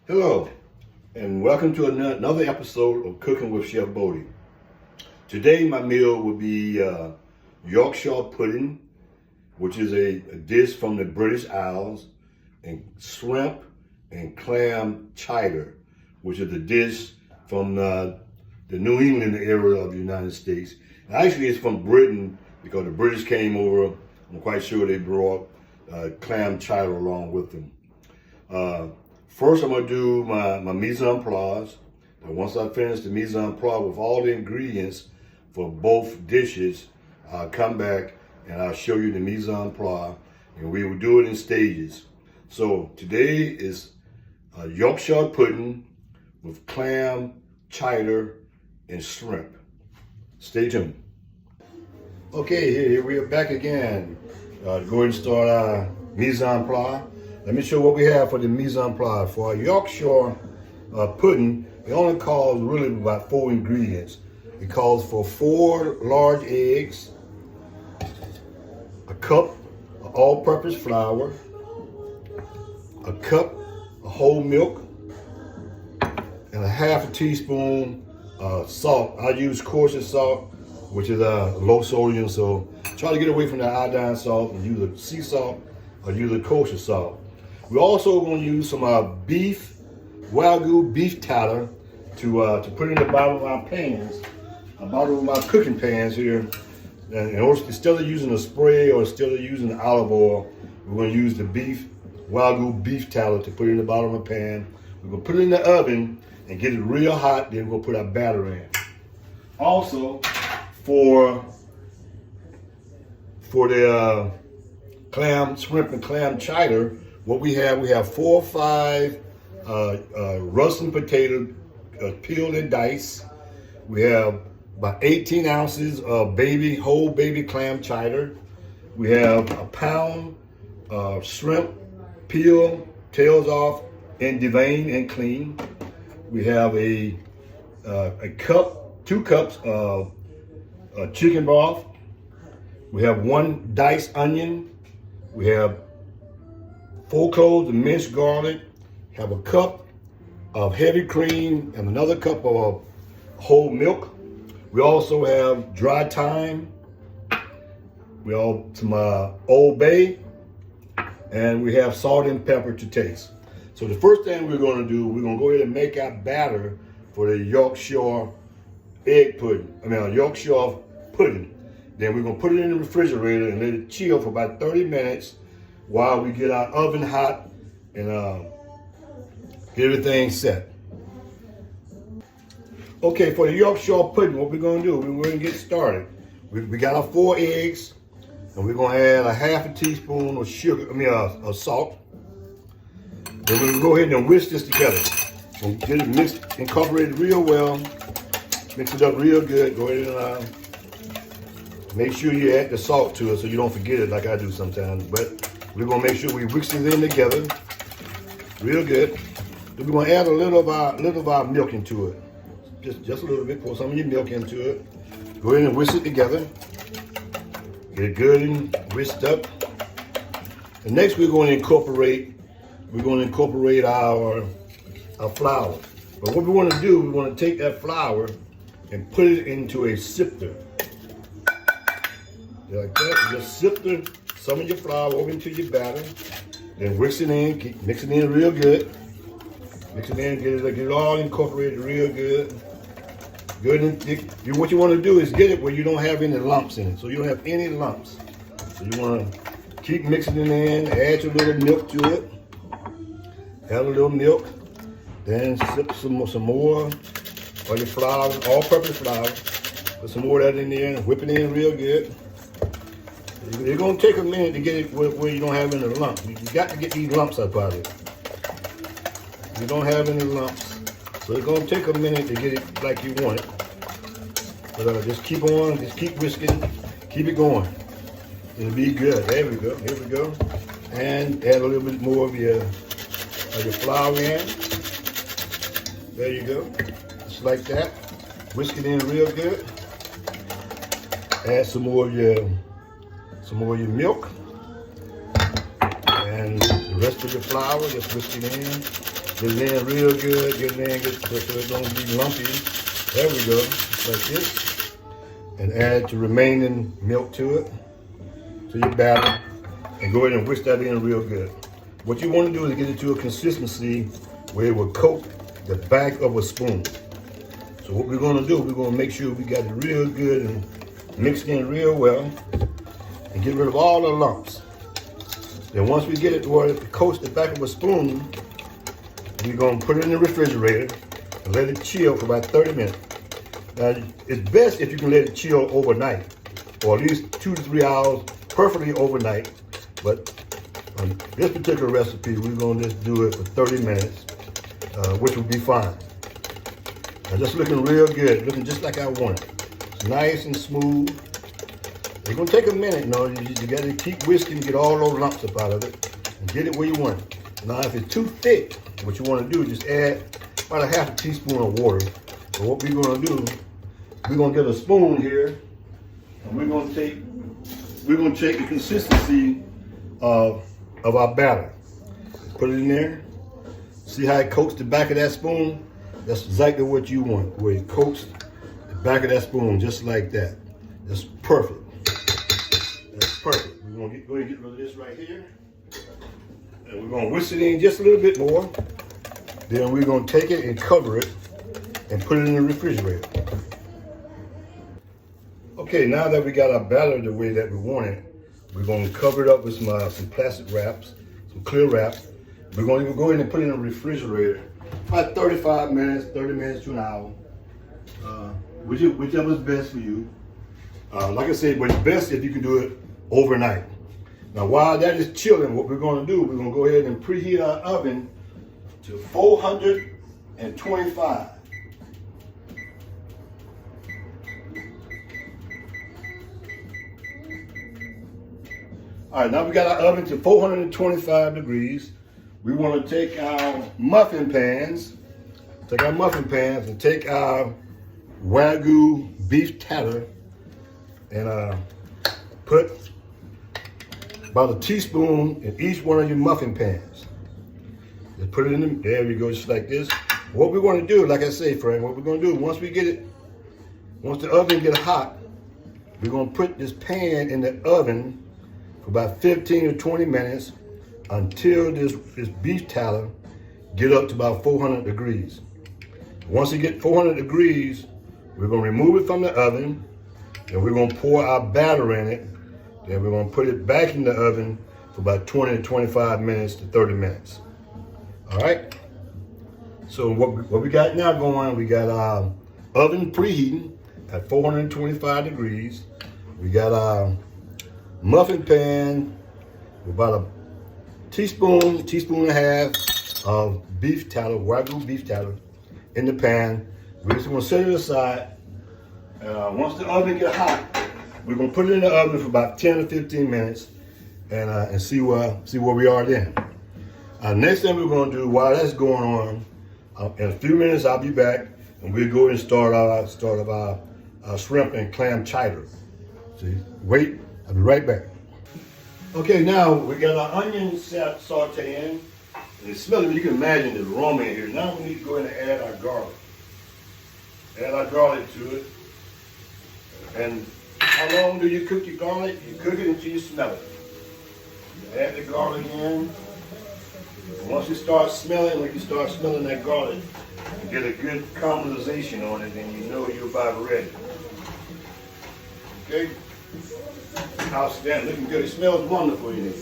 Hello, and welcome to another episode of Cooking with Chef Boddie. Today, my meal will be Yorkshire pudding, which is a dish from the British Isles, and shrimp and clam chowder, which is a dish from the New England area of the United States. And actually, it's from Britain because the British came over. I'm quite sure they brought clam chowder along with them. First, I'm going to do my mise en place. And once I finish the mise en place with all the ingredients for both dishes, I'll come back and I'll show you the mise en place, and we will do it in stages. So today is Yorkshire pudding with clam, chowder, and shrimp. Stay tuned. Okay, here we are back again. Go ahead and start our mise en place. Let me show you what we have for the mise en place. For our Yorkshire pudding, it only calls really about 4 ingredients. It calls for 4 large eggs, a cup of all-purpose flour, a cup of whole milk, and a half a teaspoon salt. I use kosher salt, which is low sodium, so try to get away from the iodine salt and use a sea salt or use a kosher salt. We're also going to use some beef, Wagyu beef tallow to put in the bottom of our pans, the bottom of my cooking pans here. And instead of using a spray or instead of using olive oil, we're going to use the Wagyu beef tallow to put in the bottom of the pan. We're going to put it in the oven and get it real hot, then we'll put our batter in. Also, for the clam, shrimp, and clam chowder, what we have 4 or 5 russet potato peeled and diced. We have about 18 ounces of whole baby clam chowder. We have a pound of shrimp, peeled, tails off, and deveined and clean. We have a cup, 2 cups of chicken broth. We have 1 diced onion. We have 4 cloves of minced garlic, have a cup of heavy cream, and another cup of whole milk. We also have dry thyme. We have some Old Bay, and we have salt and pepper to taste. So the first thing we're going to do, we're going to go ahead and make our batter for the Yorkshire Yorkshire pudding. Then we're going to put it in the refrigerator and let it chill for about 30 minutes while we get our oven hot and get everything set. Okay, for the Yorkshire pudding, what we're going to do, we're going to get started. We got our 4 eggs, and we're going to add a half a teaspoon of of salt. Then we're going to go ahead and whisk this together and get it mixed, incorporated real well. Mix it up real good. Go ahead and make sure you add the salt to it so you don't forget it like I do sometimes. But we're going to make sure we mix it in together real good. Then we're going to add a little of our milk into it. Just a little bit. Pour some of your milk into it. Go ahead and whisk it together. Get it good and whisked up. And next we're going to incorporate our flour. But what we want to do, we want to take that flour and put it into a sifter. Like that. Just sift some of your flour over into your batter. Then whisk it in, keep mixing it in real good. Mix it in, get it all incorporated real good. Good and thick. What you want to do is get it where you don't have any lumps in it. So you don't have any lumps. So you want to keep mixing it in, add your little milk to it. Add a little milk. Then sip some more of your flour, all-purpose flour. Put some more of that in there and whip it in real good. It's going to take a minute to get it where you don't have any lumps. You got to get these lumps up out of it. You don't have any lumps. So it's going to take a minute to get it like you want it. But just keep on, just keep whisking, keep it going. It'll be good. There we go, here we go. And add a little bit more of your flour in. There you go, just like that. Whisk it in real good. Add some more of your milk. And the rest of your flour, just whisk it in. Get it in real good, get it in, so it don't be lumpy. There we go, just like this. And add the remaining milk to it, to your batter, and go ahead and whisk that in real good. What you want to do is get it to a consistency where it will coat the back of a spoon. So what we're going to do, we're going to make sure we got it real good and mixed in real well and get rid of all the lumps. Then once we get it to where it coats the back of a spoon, we're going to put it in the refrigerator and let it chill for about 30 minutes. Now, it's best if you can let it chill overnight, or at least 2 to 3 hours, preferably overnight. But on this particular recipe, we're going to just do it for 30 minutes, which will be fine. Now, just looking real good, looking just like I want it. It's nice and smooth. It's going to take a minute, you know. You got to keep whisking, get all those lumps up out of it, and get it where you want it. Now, if it's too thick, what you want to do is just add about a half a teaspoon of water. So what we're going to do, we're going to get a spoon here, and we're going to take the consistency of our batter. Put it in there. See how it coats the back of that spoon? That's exactly what you want, where it coats the back of that spoon just like that. That's perfect. That's perfect. We're going to go ahead and get rid of this right here. And we're going to whisk it in just a little bit more. Then we're going to take it and cover it and put it in the refrigerator. Okay, now that we got our batter the way that we want it, we're going to cover it up with some plastic wraps, some clear wrap. We're going to go ahead and put it in the refrigerator about 35 minutes, 30 minutes to an hour, whichever is best for you. Like I said, but it's best if you can do it overnight. Now, while that is chilling, what we're going to do, we're going to go ahead and preheat our oven to 425. All right, now we got our oven to 425 degrees. We want to take our muffin pans, and take our Wagyu beef tatter and put about a teaspoon in each one of your muffin pans. Just put it in them. There we go, just like this. What we're going to do, like I say, Frank, what we're going to do, once the oven gets hot, we're going to put this pan in the oven for about 15 to 20 minutes until this beef tallow get up to about 400 degrees. Once it gets 400 degrees, we're going to remove it from the oven, and we're going to pour our batter in it. Then we're going to put it back in the oven for about 20 to 25 minutes to 30 minutes. All right? So what we got now going, we got our oven preheating at 425 degrees. We got our muffin pan with about a teaspoon and a half of beef tallow, Wagyu beef tallow in the pan. We're just going to set it aside. Once the oven gets hot, we're going to put it in the oven for about 10 to 15 minutes and see where we are then. Next thing we're going to do while that's going on, in a few minutes I'll be back and we'll go and start our shrimp and clam chowder. See, wait, I'll be right back. Okay, now we got our onion sauteing, and it smells, you can imagine the aroma in here. Now we need to go in and add our garlic. Add our garlic to it. And how long do you cook your garlic? You cook it until you smell it. Add the garlic in. And once you start smelling, when you start smelling that garlic, you get a good caramelization on it, and you know you're about ready. Okay? Outstanding, looking good. It smells wonderful, you know.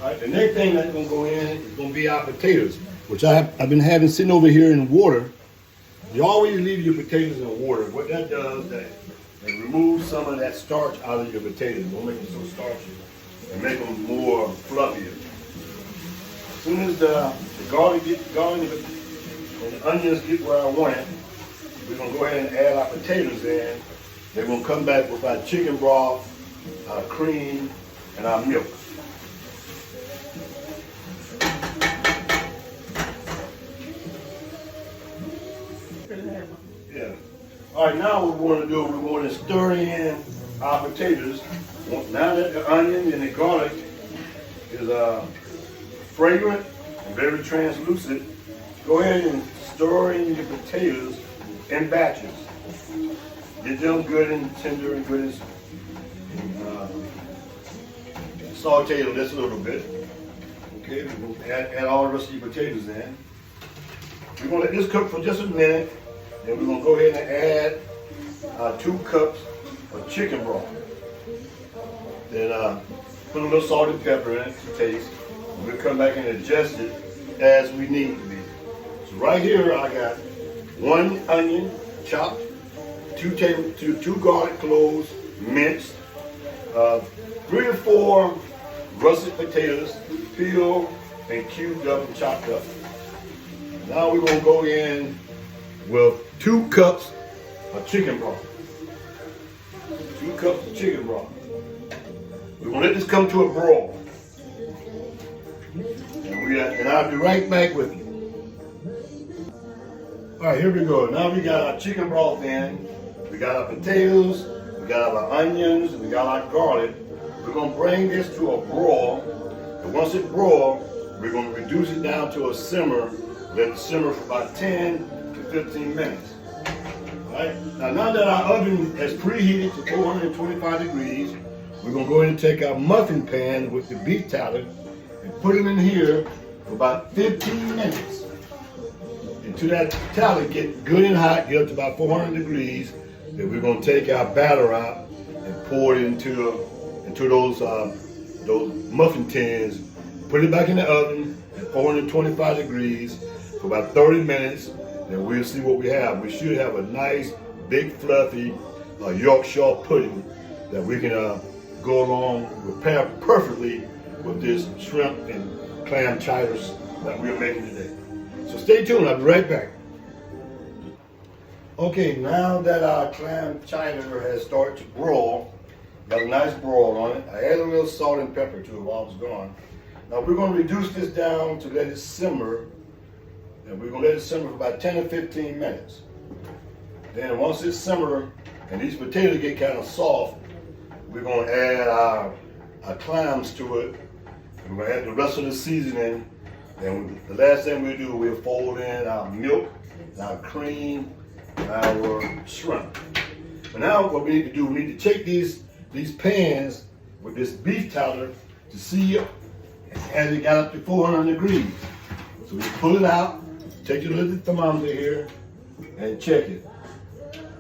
All right, the next thing that's going to go in is going to be our potatoes, which I've been having sitting over here in water. You always leave your potatoes in water. What that does, that it removes some of that starch out of your potatoes. Don't make them so starchy and make them more fluffier. As soon as the garlic gets going and the onions get where I want it, we're going to go ahead and add our potatoes in. Then we're going to come back with our chicken broth, our cream, and our milk. Yeah. All right, now what we want to do, we want to stir in our potatoes. Now that the onion and the garlic is fragrant and very translucent, go ahead and stir in your potatoes in batches. Get them good and tender and good and saute them just a little bit. Okay, we're going to add all the rest of your potatoes in. We're going to let this cook for just a minute. Then we're going to go ahead and add 2 cups of chicken broth. Then put a little salt and pepper in it to taste. We'll come back and adjust it as we need to be. So right here I got 1 onion chopped, 2 garlic cloves minced, 3 to 4 russet potatoes peeled and cubed up and chopped up. Now we're going to go in with 2 cups of chicken broth. 2 cups of chicken broth. We're going to let this come to a broil. And I'll be right back with you. All right, here we go. Now we got our chicken broth in. We got our potatoes. We got our onions. We got our garlic. We're going to bring this to a broil. And once it broils, we're going to reduce it down to a simmer. Let it simmer for about 10 to 15 minutes. All right. Now that our oven has preheated to 425 degrees, we're going to go ahead and take our muffin pan with the beef tallow and put it in here for about 15 minutes. Until that tallow gets good and hot, get up to about 400 degrees, then we're going to take our batter out and pour it into those muffin tins. Put it back in the oven at 425 degrees for about 30 minutes, and we'll see what we have. We should have a nice, big, fluffy Yorkshire pudding that we can go along with, pair perfectly with this shrimp and clam chowders that we're making today. So stay tuned, I'll be right back. Okay, now that our clam chowder has started to broil, got a nice broil on it. I added a little salt and pepper to it while it was gone. Now we're going to reduce this down to let it simmer, and we're going to let it simmer for about 10 to 15 minutes. Then once it simmers and these potatoes get kind of soft, we're going to add our clams to it. We're going to add the rest of the seasoning. And the last thing we do, we'll fold in our milk, our cream, and our shrimp. But now what we need to do, we need to check these pans with this beef tallow to see as it got up to 400 degrees. So we pull it out, take your little thermometer here, and check it.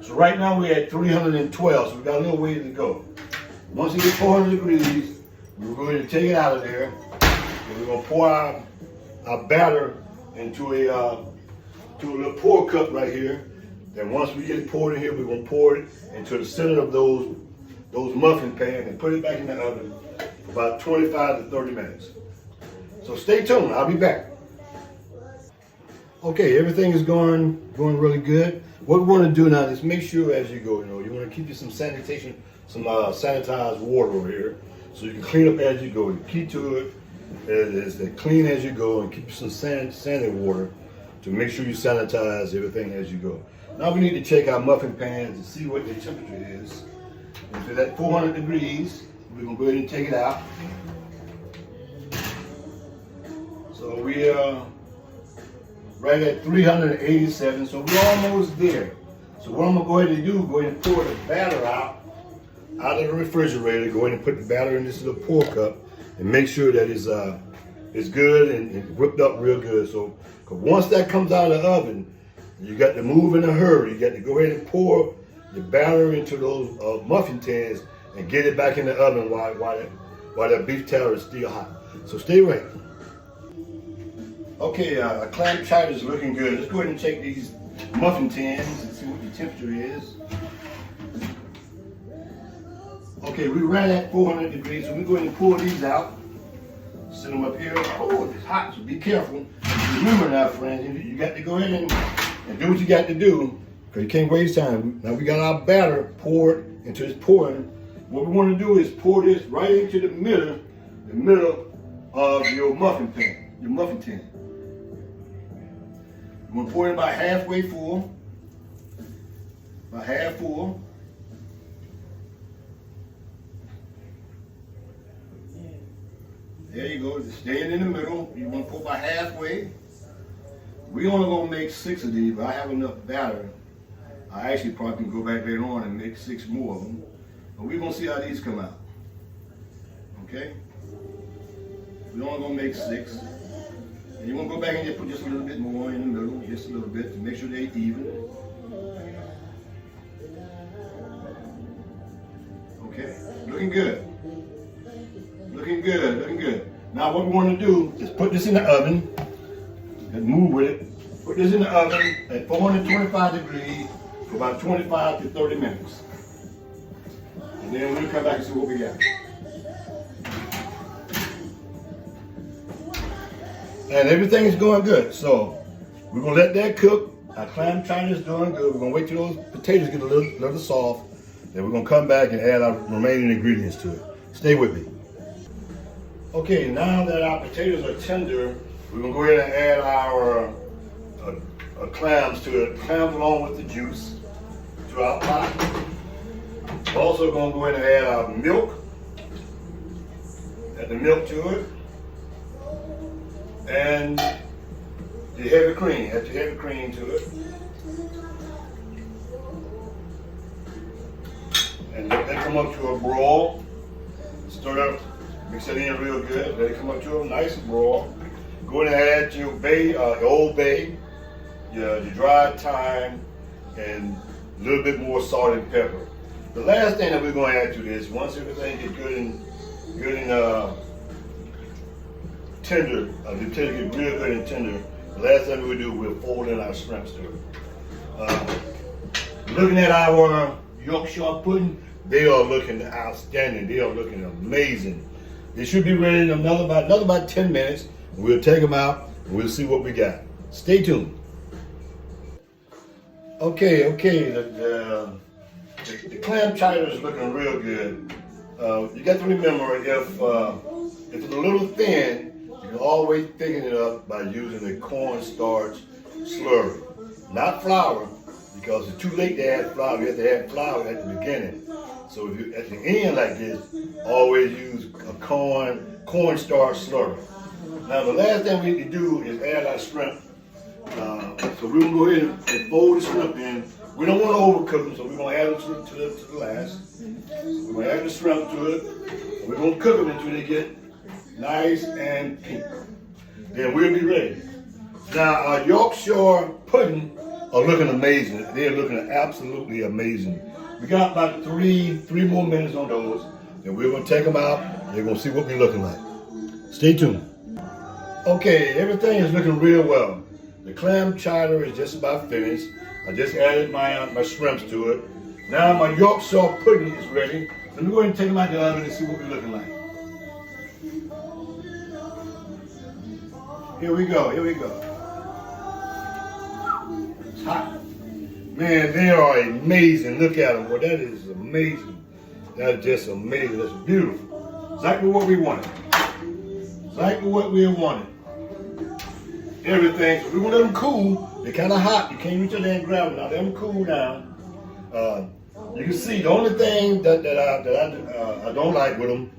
So right now we're at 312, so we got a little ways to go. Once it gets 400 degrees, we're going to take it out of there, and we're going to pour our batter into a little pour cup right here. Then once we get it poured in here, we're going to pour it into the center of those muffin pans and put it back in the oven for about 25 to 30 minutes. So stay tuned, I'll be back. Okay, everything is going really good. What we want to do now is make sure as you go, you want to keep you some sanitation, some sanitized water over here, so you can clean up as you go. The key to it is to clean as you go and keep some sandy water to make sure you sanitize everything as you go. Now we need to check our muffin pans and see what the temperature is. If it's at 400 degrees, we're going to go ahead and take it out. So we are right at 387, so we're almost there. So what I'm going to go ahead and do, go ahead and pour the batter out of the refrigerator. Go ahead and put the batter in this little pour cup and make sure that it's good and whipped up real good. So 'cause once that comes out of the oven, you got to move in a hurry. You got to go ahead and pour the batter into those muffin tins and get it back in the oven while that beef tallow is still hot. So stay ready. Okay, our clam chowder is looking good. Let's go ahead and check these muffin tins and see what the temperature is. Okay, we're right at 400 degrees, so we're going to pull these out. Set them up here. Oh, it's hot, so be careful. Remember now, friends, you got to go ahead and do what you got to do, because you can't waste time. Now we got our batter poured into this pouring. What we want to do is pour this right into the middle of your muffin pan, your muffin tin. I'm going to pour it about halfway full, about half full. There you go. Staying in the middle. You want to put about halfway. We only gonna make 6 of these, but I have enough batter. I actually probably can go back later on and make 6 more of them. But we're gonna see how these come out. Okay? We're only gonna make 6. And you wanna go back and just put just a little bit more in the middle, just a little bit to make sure they're even. Okay, looking good. Looking good, looking good. Now what we want to do is put this in the oven and move with it. Put this in the oven at 425 degrees for about 25 to 30 minutes. And then we'll come back and see what we got. And everything is going good. So we're gonna let that cook. Our clam chowder is doing good. We're gonna wait till those potatoes get a little soft. Then we're gonna come back and add our remaining ingredients to it. Stay with me. Okay, now that our potatoes are tender, we're gonna go ahead and add our clams to it. Clams along with the juice to our pot. We're also gonna go ahead and add our milk. Add the milk to it. And the heavy cream. Add the heavy cream to it. And let that come up to a broil. Stir it up, mix it in real good. Let it come up to a nice broil. Go ahead and add your Old Bay, your dried thyme, and a little bit more salt and pepper. The last thing that we're going to add to this, once everything gets good and tender, the potato get real good and tender, the last thing we'll do, we'll fold in our shrimps to it. Looking at our Yorkshire pudding, they are looking outstanding. They are looking amazing. They should be ready in another about 10 minutes. We'll take them out and we'll see what we got. Stay tuned. Okay. The clam chowder is looking real good. You got to remember, if it's a little thin, you can always thicken it up by using the cornstarch slurry, not flour, because it's too late to add flour. You have to add flour at the beginning. So if you at the end like this, always use a cornstarch slurry. Now the last thing we need to do is add our shrimp. So we're gonna go ahead and fold the shrimp in. We don't want to overcook them, so we're gonna add them to the last. We're gonna add the shrimp to it. We're gonna cook them until they get nice and pink. Then we'll be ready. Now our Yorkshire pudding are looking amazing. They're looking absolutely amazing. We got about three more minutes on those. Then we're gonna take them out. You're gonna see what we're looking like. Stay tuned. Okay, everything is looking real well. The clam chowder is just about finished. I just added my shrimps to it. Now my Yorkshire pudding is ready. Let me go ahead and take them out the oven and see what we're looking like. Here we go. It's hot. Man, they are amazing. Look at them. Well, that is amazing. That's just amazing. That's beautiful. Exactly what we wanted. Exactly what we wanted. Everything. So we're gonna let them cool. They're kind of hot. You can't reach in there and grab them. Now let them cool down. You can see the only thing that I don't like with them,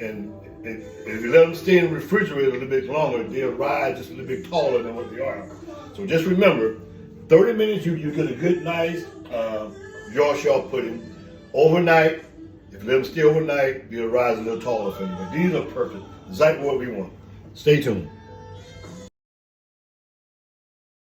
and if you let them stay in the refrigerator a little bit longer, they'll rise just a little bit taller than what they are. So just remember, 30 minutes you get a good, nice Yorkshire pudding. Overnight, if you let them stay overnight, they'll rise a little taller for you. But these are perfect. Exactly what we want. Stay tuned.